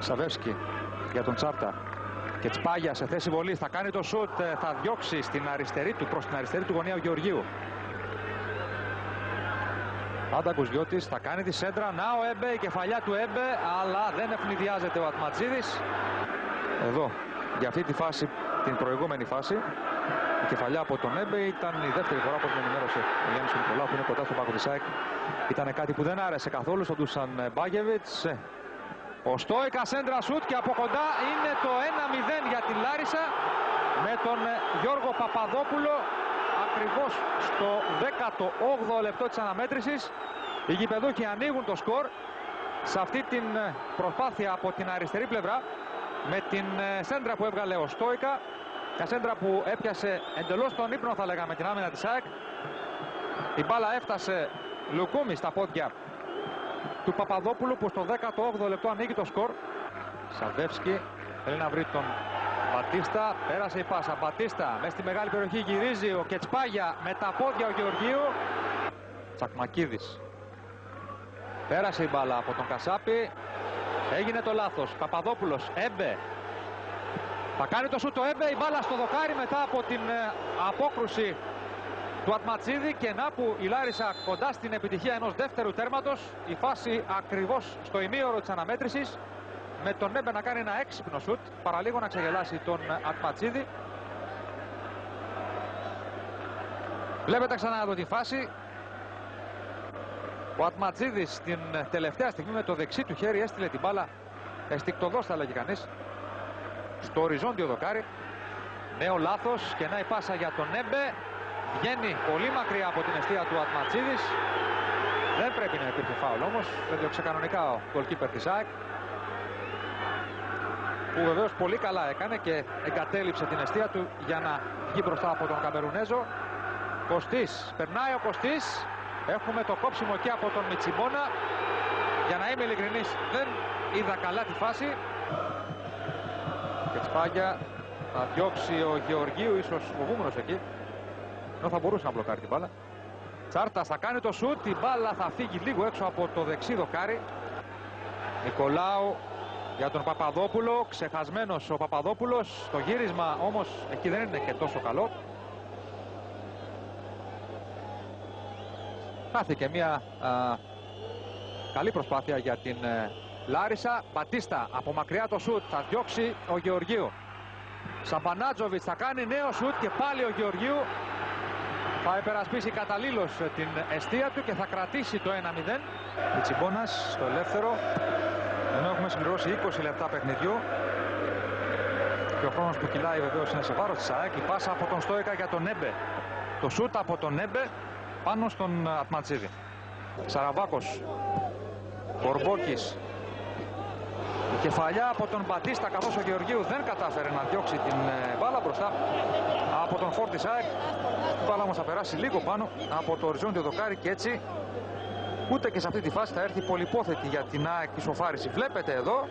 Ξαβεύσκι για τον Τσάρτα. Και Τσπάγια σε θέση βολής. Θα κάνει το σουτ. Θα διώξει στην αριστερή του, προς την αριστερή του γωνία ο Γεωργίου. Πάντα Κουζιώτης θα κάνει τη σέντρα. Να ο Έμπε, η κεφαλιά του Έμπε, αλλά δεν ευνηδιάζεται ο Ατματζίδης. Εδώ, για αυτή τη φάση, την προηγούμενη φάση, η κεφαλιά από τον Έμπε ήταν η δεύτερη φορά που την ενημέρωσε ο Γιάννης Νικολάου, που είναι κοντά στον πάγκο της ΑΕΚ. Ήταν κάτι που δεν άρεσε καθόλου στον Ντούσαν Μπάγεβιτς. Ο Στόικα σέντρα σουτ και από κοντά είναι το 1-0 για την Λάρισα με τον Γιώργο Παπαδόπουλο ακριβώς στο 18ο λεπτό της αναμέτρησης. Οι γηπεδούχοι ανοίγουν το σκορ σε αυτή την προσπάθεια από την αριστερή πλευρά με την σέντρα που έβγαλε ο Στόικα. Μια σέντρα που έπιασε εντελώς τον ύπνο, θα λέγαμε, την άμυνα της ΑΕΚ. Η μπάλα έφτασε λουκούμι στα πόδια του Παπαδόπουλου, που στο 18ο λεπτό ανοίγει το σκορ. Σαβεύσκι θέλει να βρει τον Μπατίστα, πέρασε η πάσα. Μπατίστα μέσα στη μεγάλη περιοχή, γυρίζει ο Κετσπάγια με τα πόδια ο Γεωργίου. Τσακμακίδης, πέρασε η μπάλα από τον Κασάπη, έγινε το λάθος. Παπαδόπουλος, Έμπε, θα κάνει το σούτ το Έμπε, η μπάλα στο δοκάρι μετά από την απόκρουση του Ατματζίδη. Και να που η Λάρισα κοντά στην επιτυχία ενός δεύτερου τέρματος. Η φάση ακριβώς στο ημίωρο της αναμέτρησης, με τον Έμπε να κάνει ένα έξυπνο σουτ, παραλίγο να ξεγελάσει τον Ατματζίδη. Βλέπετε ξανά εδώ τη φάση. Ο Ατματζίδης την τελευταία στιγμή με το δεξί του χέρι έστειλε την μπάλα αισθηκτοδός, θα λέγει κανείς, στο οριζόντιο δοκάρι. Νέο λάθος και να η πάσα για τον Έμπε. Βγαίνει πολύ μακριά από την εστία του Ατματζίδης. Δεν πρέπει να υπήρχε φάουλ όμως. Δεν διώξε κανονικά ο γκολκίπερ της ΑΕΚ, που βεβαίως πολύ καλά έκανε και εγκατέλειψε την εστία του για να βγει μπροστά από τον Καμερουνέζο. Κωστής, περνάει ο Κωστής. Έχουμε το κόψιμο και από τον Μιτσιμπόνα. Για να είμαι ειλικρινής, δεν είδα καλά τη φάση. Και Τσπάγια θα διώξει ο Γεωργίου, ίσως φοβούμενος εκεί, ενώ θα μπορούσε να μπλοκάρει την μπάλα. Τσάρτας θα κάνει το σουτ, η μπάλα θα φύγει λίγο έξω από το δεξί δοκάρι. Νικολάου για τον Παπαδόπουλο, ξεχασμένος ο Παπαδόπουλος. Το γύρισμα όμως εκεί δεν είναι και τόσο καλό. Χάθηκε μια καλή προσπάθεια για την Λάρισα. Μπατίστα από μακριά το σουτ, θα διώξει ο Γεωργίου. Σαμπανάτζοβιτς θα κάνει νέο σουτ και πάλι ο Γεωργίου θα υπερασπίσει καταλήλως την εστία του και θα κρατήσει το 1-0. Μιτσιμπόνας στο ελεύθερο, ενώ έχουμε συμπληρώσει 20 λεπτά παιχνιδιού και ο χρόνος που κυλάει βεβαίως είναι σε βάρος της ΑΕΚ. Η πάσα από τον Στόικα για τον Έμπε, το σουτ από τον Έμπε πάνω στον Ατματζίδη. Σαραβάκος, Μπορμπόκης, η κεφαλιά από τον Μπατίστα, καθώς ο Γεωργίου δεν κατάφερε να διώξει την μπάλα μπροστά από τον φόρ της ΑΕΚ. Η μπάλα όμως θα περάσει λίγο πάνω από το οριζόντιο δοκάρι και έτσι ούτε και σε αυτή τη φάση θα έρθει πολυπόθετη για την ΑΕΚ ισοφάριση. Βλέπετε εδώ